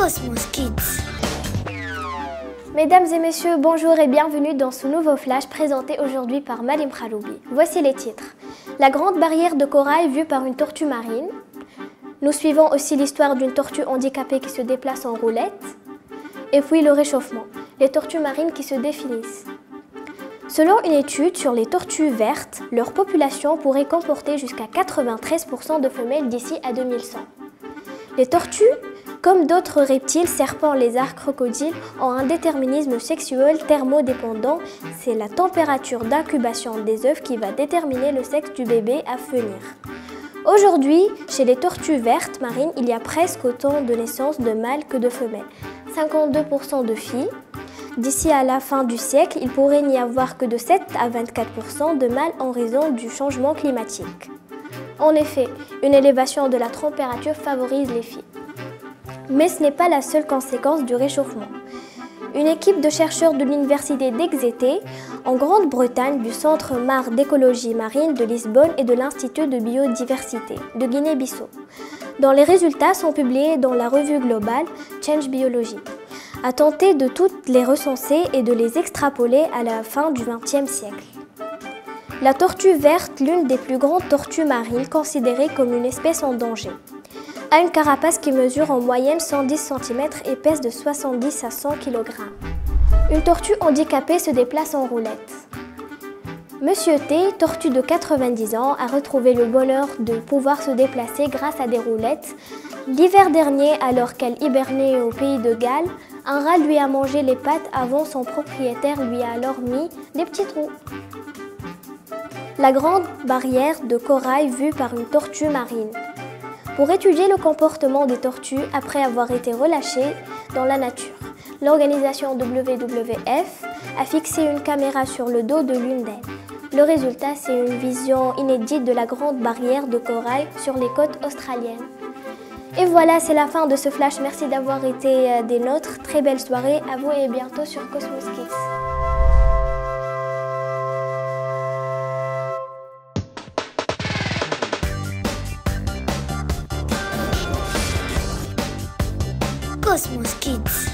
Cosmos Kids. Mesdames et messieurs, bonjour et bienvenue dans ce nouveau flash présenté aujourd'hui par Malim Khaloubi. Voici les titres. La grande barrière de corail vue par une tortue marine. Nous suivons aussi l'histoire d'une tortue handicapée qui se déplace en roulette. Et puis le réchauffement, les tortues marines qui se définissent. Selon une étude sur les tortues vertes, leur population pourrait comporter jusqu'à 93% de femelles d'ici à 2100. Les tortues, comme d'autres reptiles, serpents, lézards, crocodiles, ont un déterminisme sexuel thermodépendant. C'est la température d'incubation des œufs qui va déterminer le sexe du bébé à venir. Aujourd'hui, chez les tortues vertes marines, il y a presque autant de naissances de mâles que de femelles. 52% de filles. D'ici à la fin du siècle, il pourrait n'y avoir que de 7 à 24% de mâles en raison du changement climatique. En effet, une élévation de la température favorise les filles. Mais ce n'est pas la seule conséquence du réchauffement. Une équipe de chercheurs de l'université d'Exeter, en Grande-Bretagne, du Centre Mar d'écologie marine de Lisbonne et de l'Institut de biodiversité de Guinée-Bissau, dont les résultats sont publiés dans la revue globale Change Biology, a tenté de toutes les recenser et de les extrapoler à la fin du XXe siècle. La tortue verte, l'une des plus grandes tortues marines considérée comme une espèce en danger, a une carapace qui mesure en moyenne 110 cm et pèse de 70 à 100 kg. Une tortue handicapée se déplace en roulette. Monsieur T, tortue de 90 ans, a retrouvé le bonheur de pouvoir se déplacer grâce à des roulettes. L'hiver dernier, alors qu'elle hibernait au pays de Galles, un rat lui a mangé les pattes avant son propriétaire lui a alors mis des petits trous. La grande barrière de corail vue par une tortue marine. Pour étudier le comportement des tortues après avoir été relâchées dans la nature, l'organisation WWF a fixé une caméra sur le dos de l'une d'elles. Le résultat, c'est une vision inédite de la grande barrière de corail sur les côtes australiennes. Et voilà, c'est la fin de ce flash. Merci d'avoir été des nôtres. Très belle soirée à vous et bientôt sur Cosmos Kids. Cosmos Kids.